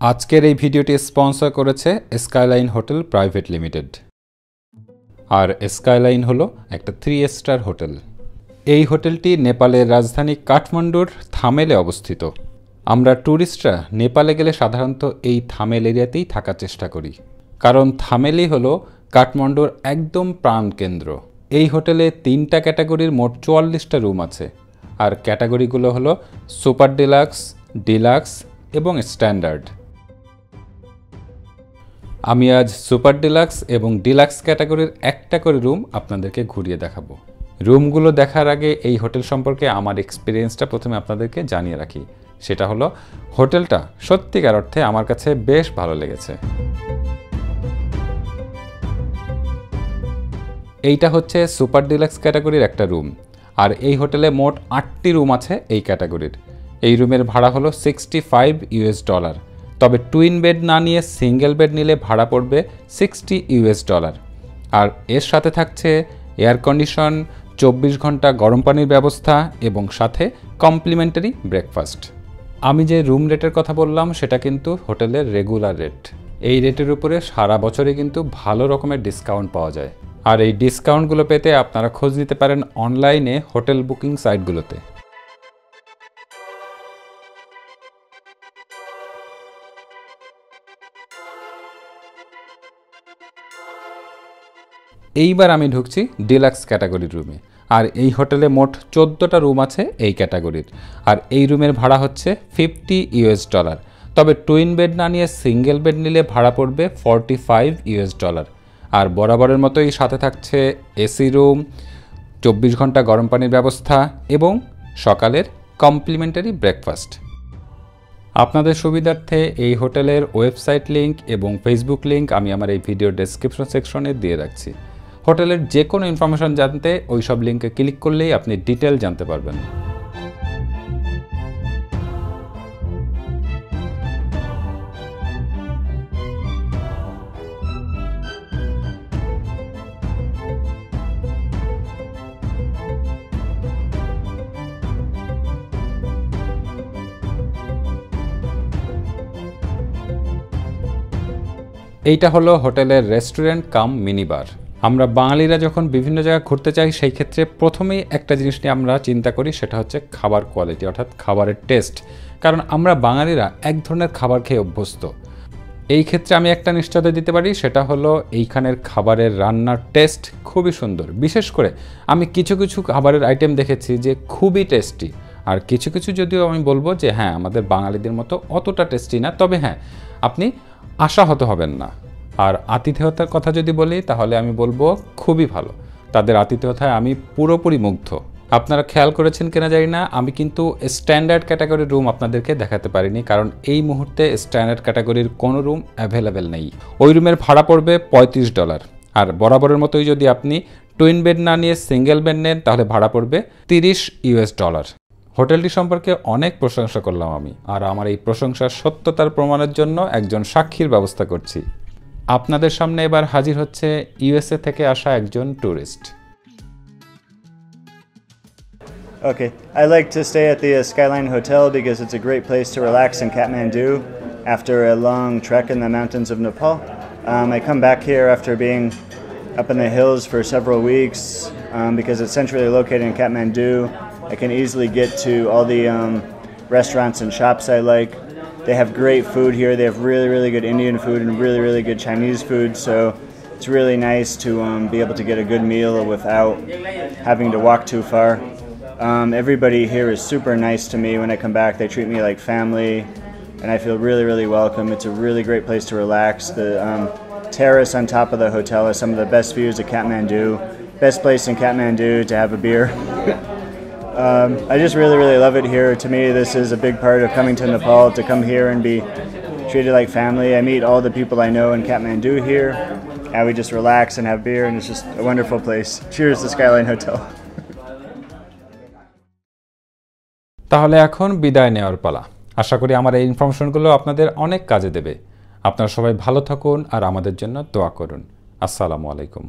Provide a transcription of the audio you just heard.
আজকের এই ভিডিওটি স্পন্সর করেছে স্কাইলাইন হোটেল প্রাইভেট লিমিটেড। আর স্কাইলাইন হলো একটা 3 স্টার হোটেল। এই হোটেলটি নেপালের রাজধানী কাঠমান্ডুর থামেলে অবস্থিত। আমরা ট্যুরিস্টরা নেপালে গেলে সাধারণত এই থামেল এরিয়াতেই থাকার চেষ্টা করি, কারণ থামেলই হলো কাঠমান্ডুর একদম প্রাণকেন্দ্র। এই হোটেলে 3টা ক্যাটাগরির মোট 44টা রুম আছে, আর ক্যাটাগরিগুলো হলো সুপার ডিলাক্স, ডিলাক্স এবং স্ট্যান্ডার্ড। আমি আজ সুপার ডিলাক্স এবং ডিলাক্স ক্যাটাগরির একটা করে রুম আপনাদেরকে ঘুরিয়ে দেখাবো। রুমগুলো দেখার আগে এই হোটেল সম্পর্কে আমার এক্সপিরিয়েন্সটা প্রথমে আপনাদেরকে জানিয়ে রাখি। সেটা হলো হোটেলটা সত্যিকার অর্থে আমার কাছে বেশ ভালো লেগেছে। এইটা হচ্ছে সুপার ডিলাক্স ক্যাটাগরির একটা রুম, আর এই হোটেলে মোট 8টি রুম আছে এই ক্যাটাগরির। এই রুমের ভাড়া হলো $65, তবে টুইন বেড না নিয়ে সিঙ্গেল বেড নিলে ভাড়া পড়বে $60। আর এর সাথে থাকছে এয়ার কন্ডিশন, 24 ঘন্টা গরম পানির ব্যবস্থা এবং সাথে কমপ্লিমেন্টারি ব্রেকফাস্ট। আমি যে রুম রেটের কথা বললাম সেটা কিন্তু হোটেলের রেগুলার রেট। এই রেটের উপরে সারা বছরে কিন্তু ভালো রকমের ডিসকাউন্ট পাওয়া যায়। আর এই ডিসকাউন্টগুলো পেতে আপনারা খোঁজ নিতে পারেন অনলাইনে হোটেল বুকিং সাইটগুলোতে। এইবার আমি ঢুকছি ডিলাক্স ক্যাটাগরির রুমে। আর এই হোটেলে মোট 14টা রুম আছে এই ক্যাটাগরির, আর এই রুমের ভাড়া হচ্ছে $50। তবে টুইন বেড না নিয়ে সিঙ্গেল বেড নিলে ভাড়া পড়বে $45। আর বরাবরের মতোই সাথে থাকছে এসি রুম, 24 ঘন্টা গরম পানির ব্যবস্থা এবং সকালের কমপ্লিমেন্টারি ব্রেকফাস্ট। আপনাদের সুবিধার্থে এই হোটেলের ওয়েবসাইট লিঙ্ক এবং ফেসবুক লিঙ্ক আমি আমার এই ভিডিওর ডেসক্রিপশন সেকশনে দিয়ে রাখছি। হোটেলের যে কোনো ইনফরমেশন জানতে ওই সব লিঙ্কে ক্লিক করলেই আপনি ডিটেল জানতে পারবেন। এইটা হলো হোটেলের রেস্টুরেন্ট কাম মিনিবার। আমরা বাঙালিরা যখন বিভিন্ন জায়গায় ঘুরতে চাই সেই ক্ষেত্রে প্রথমেই একটা জিনিস নিয়ে আমরা চিন্তা করি, সেটা হচ্ছে খাবার কোয়ালিটি, অর্থাৎ খাবারের টেস্ট। কারণ আমরা বাঙালিরা এক ধরনের খাবার খেয়ে অভ্যস্ত। এই ক্ষেত্রে আমি একটা নিশ্চয়তা দিতে পারি, সেটা হলো এইখানের খাবারের রান্নার টেস্ট খুবই সুন্দর। বিশেষ করে আমি কিছু কিছু খাবারের আইটেম দেখেছি যে খুবই টেস্টি, আর কিছু কিছু যদিও আমি বলবো যে হ্যাঁ আমাদের বাঙালিদের মতো অতটা টেস্টি না, তবে হ্যাঁ আপনি আশাহত হবেন না। আর আতিথেয়তার কথা যদি বলি তাহলে আমি বলবো খুবই ভালো। তাদের আতিথেয়তায় আমি পুরোপুরি মুগ্ধ। আপনারা খেয়াল করেছেন কিনা জানি না, আমি কিন্তু স্ট্যান্ডার্ড ক্যাটাগরির রুম আপনাদেরকে দেখাতে পারিনি, কারণ এই মুহূর্তে স্ট্যান্ডার্ড ক্যাটাগরির কোনো রুম অ্যাভেলেবেল নেই। ওই রুমের ভাড়া পড়বে $35। আর বরাবরের মতোই যদি আপনি টুইন বেড না নিয়ে সিঙ্গেল বেড নেন তাহলে ভাড়া পড়বে $30। হোটেলটি সম্পর্কে অনেক প্রশংসা করলাম আমি, আর আমার এই প্রশংসার সত্যতার প্রমাণের জন্য একজন সাক্ষীর ব্যবস্থা করছি। আপনাদের সামনে এবার হাজির হচ্ছে ইউএসএ থেকে আসা একজন tourist. Okay, I like to stay at the Skyline Hotel because it's a great place to relax in Kathmandu after a long trek in the mountains of Nepal. I come back here after being up in the hills for several weeks because it's centrally located in Kathmandu. I can easily get to all the restaurants and shops I like. They have great food here. They have really good Indian food and really good Chinese food, so it's really nice to be able to get a good meal without having to walk too far. Everybody here is super nice to me when I come back. They treat me like family, and I feel really welcome. It's a really great place to relax. The terrace on top of the hotel has some of the best views of Kathmandu. Best place in Kathmandu to have a beer. I just really love it here. To me, this is a big part of coming to Nepal, to come here and be treated like family. I meet all the people I know in Kathmandu here, and we just relax and have beer, and it's just a wonderful place. Cheers to Skyline Hotel. তাহলে এখন বিদায় নেওয়ার পালা। আশা করি আমার এই ইনফরমেশনগুলো আপনাদের অনেক কাজে দেবে। আপনারা সবাই ভালো থাকুন আর আমাদের জন্য দোয়া করুন। আসসালামু আলাইকুম।